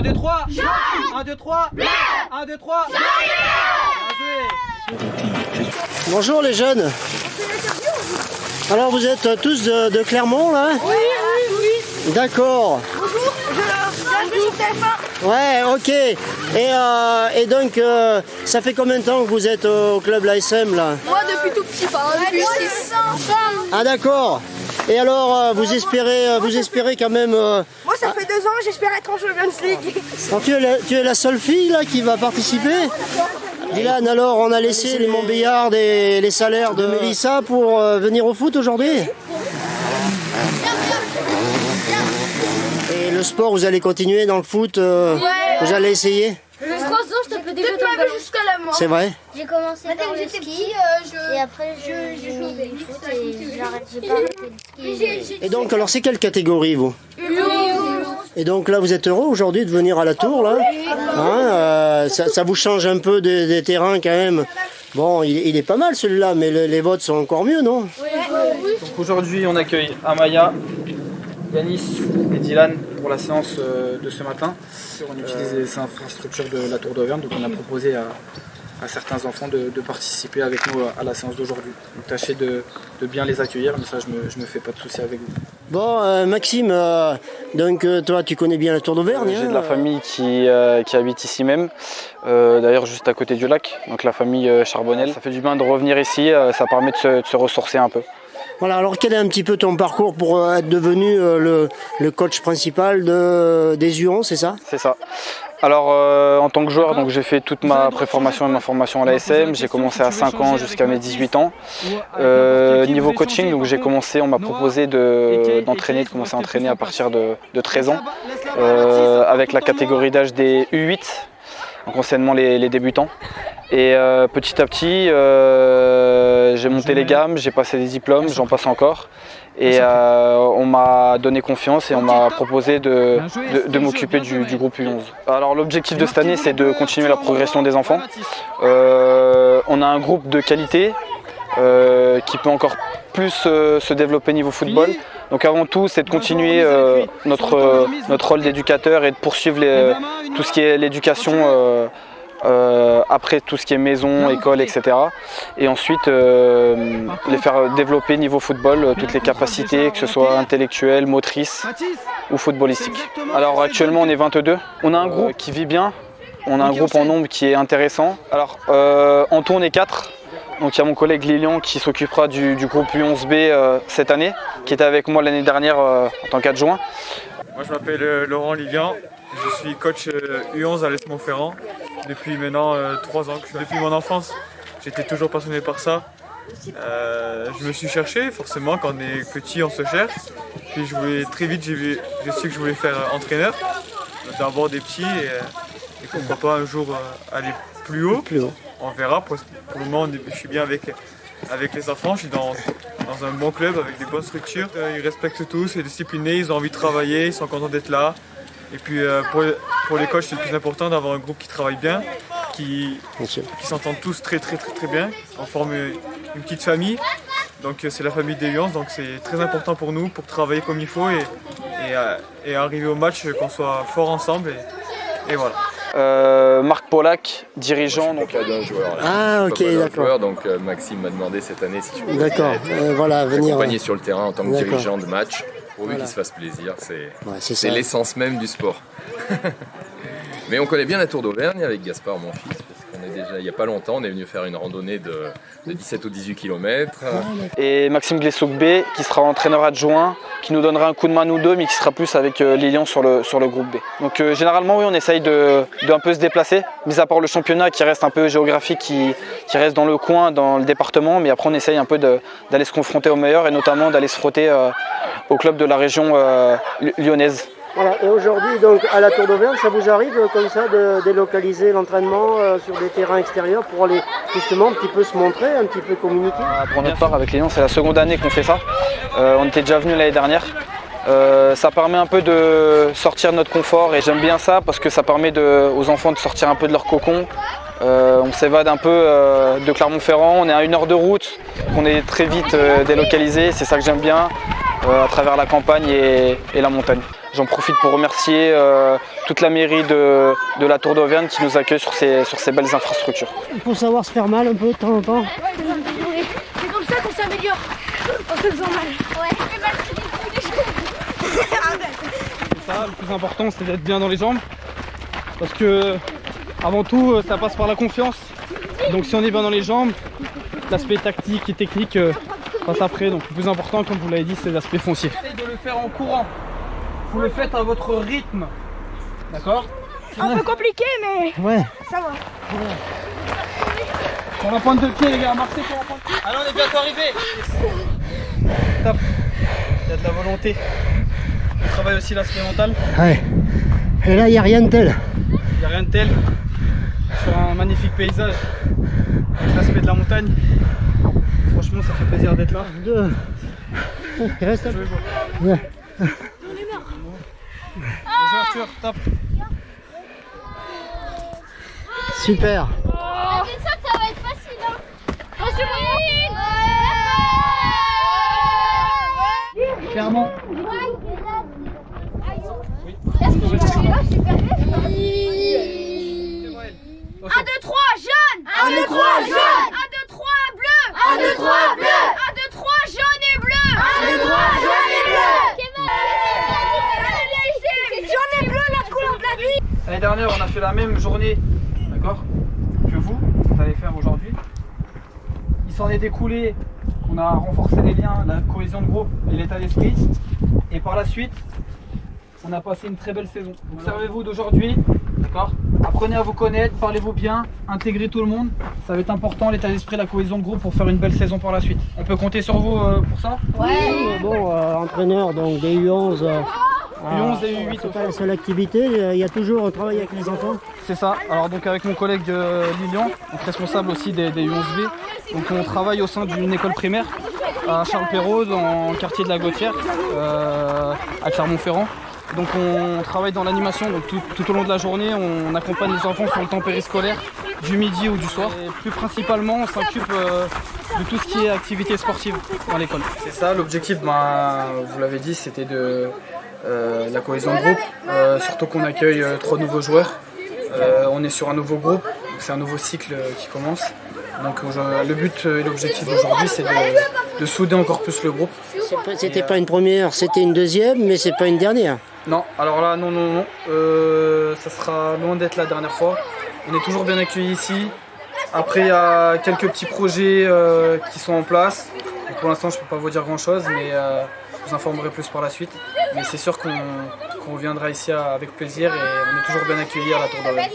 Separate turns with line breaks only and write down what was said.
2, 3. 1, 2, 3. 1, 2, 3.
Bonjour les jeunes. Alors vous êtes tous de Clermont là?
Oui.
D'accord.
Bonjour, je suis sur TF1.
Ouais, ok. Et donc, ça fait combien de temps que vous êtes au club l'ASM là?
Moi depuis tout petit, depuis 6 ans.
Ah d'accord. Et alors, vous espérez quand même...
Moi ça fait 2 ans, j'espère être en Champions League.
Alors, tu es la seule fille là qui va participer? Dylan, alors on a laissé les Montbéliards et les salaires de Mélissa pour venir au foot aujourd'hui? Et le sport, vous allez continuer dans le foot? Vous allez essayer?
Le 3 ans, je tapais déjà dans le ballon.
Jusqu'à la mort.
C'est vrai?
J'ai commencé par le ski et après j'ai mis le foot et j'ai pas arrêté le ski.
Et donc, alors c'est quelle catégorie vous? Et donc là, vous êtes heureux aujourd'hui de venir à la Tour là? Hein, ça vous change un peu des terrains quand même. Bon, il est pas mal celui-là, mais les votes sont encore mieux, non?
Donc aujourd'hui, on accueille Amaya, Yanis et Dylan pour la séance de ce matin. On utilise les infrastructures de la Tour d'Auvergne, donc on a proposé à certains enfants de participer avec nous à la séance d'aujourd'hui. Donc tâchez de bien les accueillir, mais ça je me fais pas de soucis avec vous.
Bon, Maxime, donc toi tu connais bien la Tour d'Auvergne?
J'ai de la famille qui habite ici même, d'ailleurs juste à côté du lac, donc la famille Charbonnel. Ça fait du bien de revenir ici, ça permet de se ressourcer un peu.
Voilà, alors quel est un petit peu ton parcours pour être devenu le coach principal des Hurons, c'est ça?
C'est ça. Alors en tant que joueur, donc j'ai fait toute ma préformation et ma formation à l'ASM. J'ai commencé à 5 ans jusqu'à mes 18 ans. Niveau coaching, donc on m'a proposé de commencer à entraîner à partir de 13 ans avec la catégorie d'âge des U8, donc anciennement les débutants. Et petit à petit, j'ai monté les gammes, j'ai passé des diplômes, j'en passe encore. Et on m'a donné confiance et on m'a proposé de m'occuper du groupe U11. Alors l'objectif de cette année, c'est de continuer la progression des enfants. On a un groupe de qualité qui peut encore plus se développer niveau football. Donc avant tout, c'est de continuer notre rôle d'éducateur et de poursuivre tout ce qui est l'éducation après tout ce qui est maison, école, etc. Et ensuite les faire développer niveau football toutes les capacités, que ce soit intellectuelles, motrices ou footballistiques. Alors actuellement on est 22, on a un groupe qui vit bien, on a un groupe en nombre qui est intéressant. Alors en tout on est 4. Donc il y a mon collègue Lilian qui s'occupera du groupe U11B cette année, qui était avec moi l'année dernière en tant qu'adjoint.
Moi je m'appelle Laurent Lilian, je suis coach U11 à l'Est Montferrand depuis maintenant 3 ans. Depuis mon enfance, j'étais toujours passionné par ça. Je me suis cherché, forcément quand on est petit on se cherche. Puis très vite j'ai su que je voulais faire entraîneur, d'abord des petits et pourquoi pas un jour aller plus haut. On verra, pour le moment je suis bien avec les enfants, je suis dans un bon club avec des bonnes structures. Ils respectent tous, ils sont disciplinés, ils ont envie de travailler, ils sont contents d'être là. Et puis pour les coachs c'est le plus important d'avoir un groupe qui travaille bien, qui s'entendent tous très bien. On forme une petite famille, donc c'est la famille des Lions, donc c'est très important pour nous pour travailler comme il faut et arriver au match qu'on soit forts ensemble et voilà.
Marc Pollack, dirigeant.
Donc d'un joueur. Là.
Ah ok, d'accord.
Donc Maxime m'a demandé cette année si je pouvais
venir
accompagner sur le terrain en tant que dirigeant de match, pourvu qu'il se fasse plaisir. C'est l'essence même du sport. Mais on connaît bien la Tour d'Auvergne avec Gaspard, mon fils. Il n'y a pas longtemps, on est venu faire une randonnée de 17 ou 18 km.
Et Maxime Glessouk-B, qui sera entraîneur adjoint, qui nous donnera un coup de main nous deux, mais qui sera plus avec Lilian sur le groupe B. Donc généralement, oui, on essaye d'un peu se déplacer, mis à part le championnat qui reste un peu géographique, qui reste dans le coin, dans le département, mais après on essaye un peu d'aller se confronter aux meilleurs et notamment d'aller se frotter au club de la région lyonnaise.
Voilà, et aujourd'hui, donc à la Tour d'Auvergne, ça vous arrive comme ça de délocaliser l'entraînement sur des terrains extérieurs pour aller justement un petit peu se montrer, un petit peu communiquer?
Pour notre part, avec les Lions, c'est la seconde année qu'on fait ça. On était déjà venu l'année dernière. Ça permet un peu de sortir de notre confort et j'aime bien ça parce que ça permet aux enfants de sortir un peu de leur cocon. On s'évade un peu de Clermont-Ferrand, on est à 1 heure de route, on est très vite délocalisé, c'est ça que j'aime bien, à travers la campagne et la montagne. J'en profite pour remercier toute la mairie de la Tour d'Auvergne qui nous accueille sur ces belles infrastructures.
Il faut savoir se faire mal un peu de temps en temps.
C'est comme ça qu'on s'améliore en se faisant mal.
Ça, le plus important, c'est d'être bien dans les jambes. Parce que, avant tout, ça passe par la confiance. Donc si on est bien dans les jambes, l'aspect tactique et technique passe après. Donc le plus important, comme vous l'avez dit, c'est l'aspect foncier. Essayez de le faire en courant. Vous le faites à votre rythme. D'accord?
Un peu compliqué, mais
Ouais.
ça va.
Pour la pointe de pied, les gars, marchez pour la pointe de pied. Allez, on est bientôt arrivé. Top. Il y a de la volonté. On travaille aussi l'aspect mental.
Ouais. Et là, il n'y a rien de tel.
Il n'y a rien de tel. Sur un magnifique paysage, avec l'aspect de la montagne. Franchement, ça fait plaisir d'être là.
Il reste un peu. Ouais.
Bonjour Arthur, top.
Super.
Ça va être facile, hein.
Clairement.
1, 2, 3, jaune. 1, 2, 3, jaune. 1, 2, 3, bleu. 1, 2, 3, bleu. 1, 2, 3, jaune et bleu. 1, 2, 3, jaune et bleu. C'est jaune et bleu la couleur de la vie.
L'année dernière, on a fait la même journée, d'accord, que vous allez faire aujourd'hui. Il s'en est découlé qu'on a renforcé les liens, la cohésion de groupe et l'état d'esprit. Et par la suite, on a passé une très belle saison. Donc servez-vous d'aujourd'hui, d'accord. Apprenez à vous connaître, parlez-vous bien, intégrez tout le monde. Ça va être important, l'état d'esprit, la cohésion de groupe pour faire une belle saison par la suite. On peut compter sur vous pour ça?
Ouais. Bon, entraîneur donc des U11.
U11 et U8.
C'est pas la seule activité, il y a toujours un travail avec les enfants.
C'est ça, alors donc avec mon collègue Lilian, donc responsable aussi des U11B, donc on travaille au sein d'une école primaire à Charles-Perrault, dans le quartier de la Gautière, à Clermont-Ferrand. Donc on travaille dans l'animation, donc tout au long de la journée, on accompagne les enfants sur le temps périscolaire, du midi ou du soir. Et plus principalement, on s'occupe de tout ce qui est activité sportive dans l'école. C'est ça, l'objectif, vous l'avez dit, c'était de la cohésion de groupe, surtout qu'on accueille 3 nouveaux joueurs. On est sur un nouveau groupe, c'est un nouveau cycle qui commence. Donc le but et l'objectif d'aujourd'hui, c'est de souder encore plus le groupe.
C'était pas une première, c'était une deuxième, mais c'est pas une dernière.
Non, alors là, non. Ça sera loin d'être la dernière fois. On est toujours bien accueillis ici. Après, il y a quelques petits projets qui sont en place. Donc, pour l'instant, je ne peux pas vous dire grand-chose, mais je vous informerai plus par la suite. Mais c'est sûr qu'on reviendra ici avec plaisir et on est toujours bien accueillis à la Tour d'Auvergne.